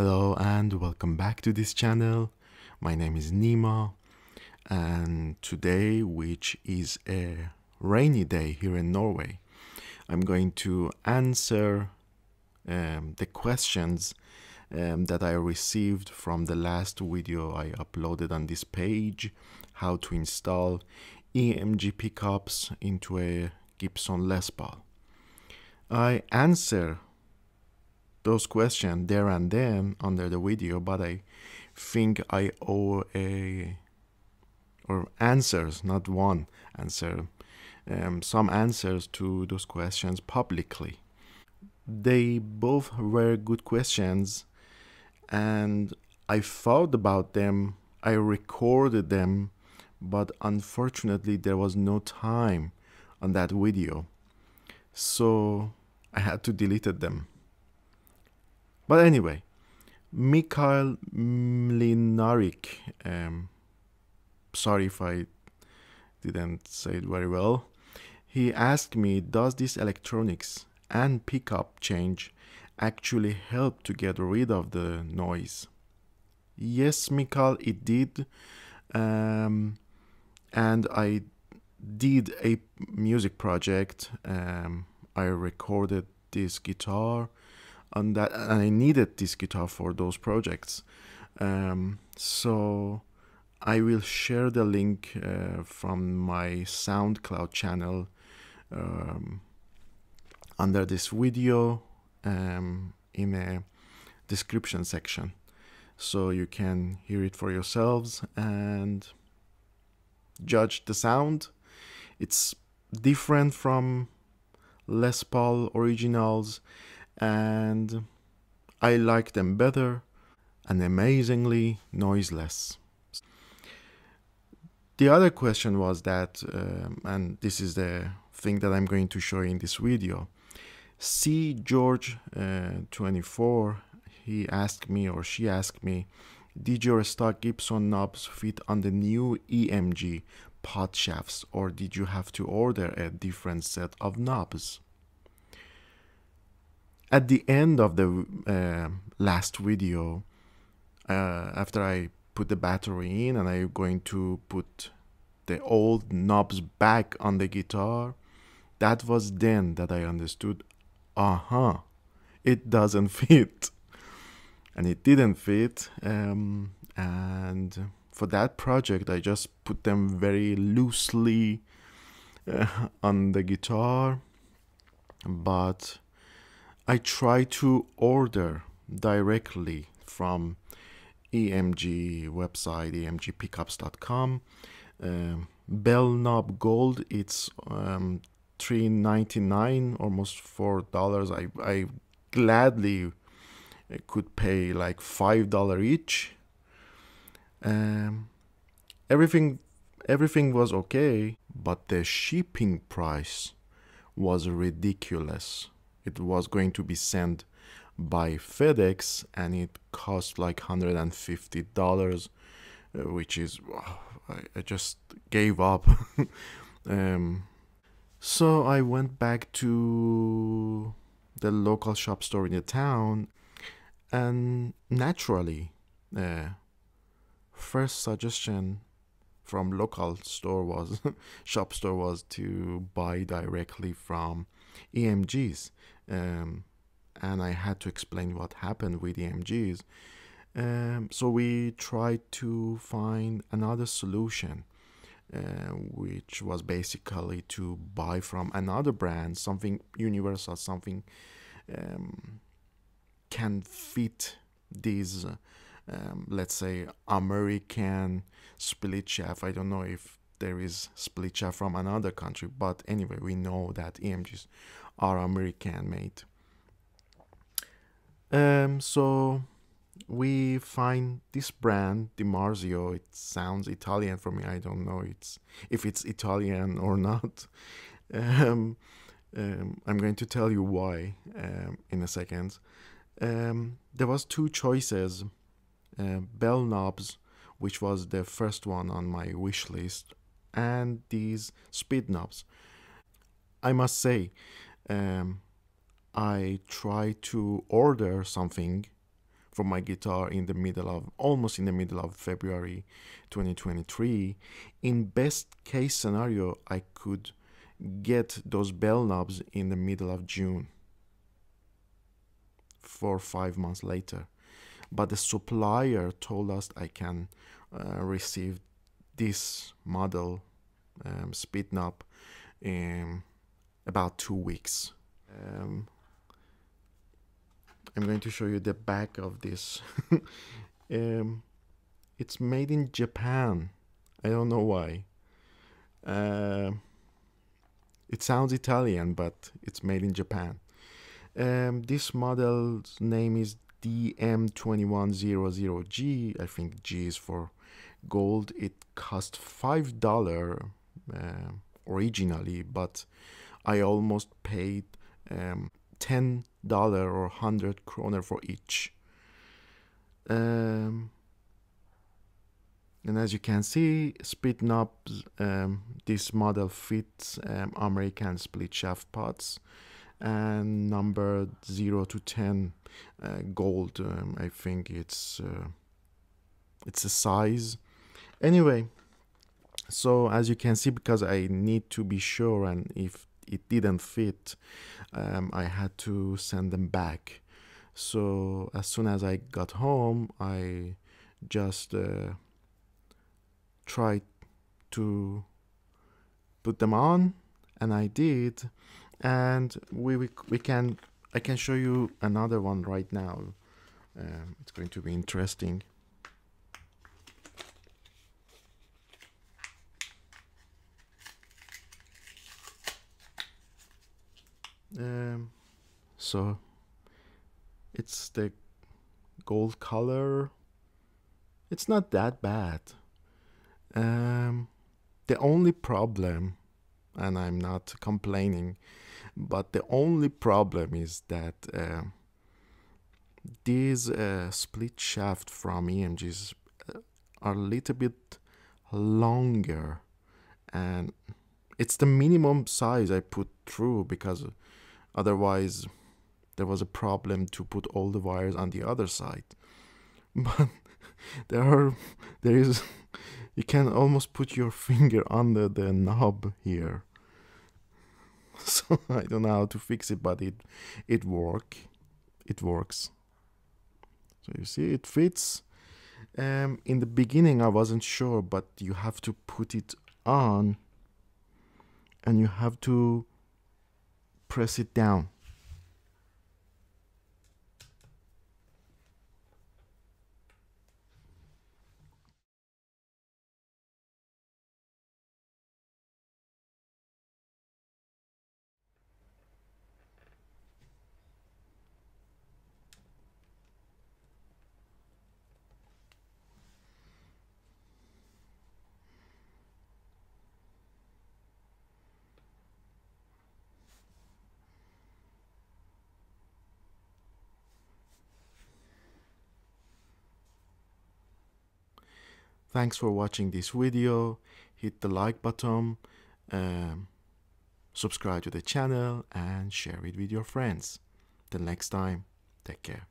Hello and welcome back to this channel. My name is Nima, and today, which is a rainy day here in Norway, I'm going to answer the questions that I received from the last video I uploaded on this page, how to install EMG pickups into a Gibson Les Paul. I answer those questions there and then under the video, but I think I owe answers, not one answer, some answers to those questions publicly. They both were good questions, and I thought about them, I recorded them, but unfortunately there was no time on that video, so I had to delete them. But anyway, Mikhail Mlinarik, sorry if I didn't say it very well, he asked me, does this electronics and pickup change actually help to get rid of the noise? Yes, Mikhail, it did. And I did a music project. I recorded this guitar on that, and I needed this guitar for those projects. So I will share the link from my SoundCloud channel under this video in a description section, so you can hear it for yourselves and judge the sound. It's different from Les Paul originals, and I like them better and amazingly noiseless. The other question was that, and this is the thing that I'm going to show you in this video, C. George 24, he asked me, or she asked me, did your stock Gibson knobs fit on the new EMG pot shafts, or did you have to order a different set of knobs? At the end of the last video, after I put the battery in and I'm going to put the old knobs back on the guitar, that was then that I understood, it doesn't fit. And it didn't fit, and for that project I just put them very loosely on the guitar, but I try to order directly from EMG website, emgpickups.com. Bell knob gold, it's $3.99, almost $4. I gladly could pay like $5 each. Everything was okay, but the shipping price was ridiculous. It was going to be sent by FedEx, and it cost like $150, which is, I just gave up. So I went back to the local shop store in the town, and naturally, first suggestion from local store was shop store was to buy directly from EMGs, and I had to explain what happened with EMGs. So we tried to find another solution, which was basically to buy from another brand, something universal, something can fit these, let's say, American split shaft. I don't know if there is split shaft from another country, but anyway, we know that EMGs are American made. So we find this brand, DiMarzio. It sounds Italian for me. I don't know if it's Italian or not. I'm going to tell you why in a second. There was two choices, bell knobs, which was the first one on my wish list, and these speed knobs. I must say, I tried to order something for my guitar in the middle of, almost in the middle of February 2023. In best case scenario, I could get those bell knobs in the middle of June, 4 or 5 months later. But the supplier told us I can receive this model speed knob in about 2 weeks. I'm going to show you the back of this. It's made in Japan. I don't know why. It sounds Italian, but it's made in Japan. This model's name is DM2100G. I think G is for gold. It cost $5 originally, but I almost paid $10 or 100 kroner for each. And as you can see, speed knobs, this model fits American split shaft pots, and numbered 0 to 10 gold. I think it's a size. Anyway, so as you can see, because I need to be sure, and if it didn't fit, I had to send them back. So as soon as I got home, I just tried to put them on, and I did. And I can show you another one right now. It's going to be interesting. So it's the gold color. It's not that bad. The only problem, and I'm not complaining, but the only problem is that these split shaft from EMGs are a little bit longer, and it's the minimum size I put through, because otherwise there was a problem to put all the wires on the other side. But there is, you can almost put your finger under the knob here. So I don't know how to fix it, but it works. So you see, it fits. In the beginning I wasn't sure, but you have to put it on and you have to press it down. Thanks for watching this video. Hit the like button, subscribe to the channel, and share it with your friends. Till next time, take care.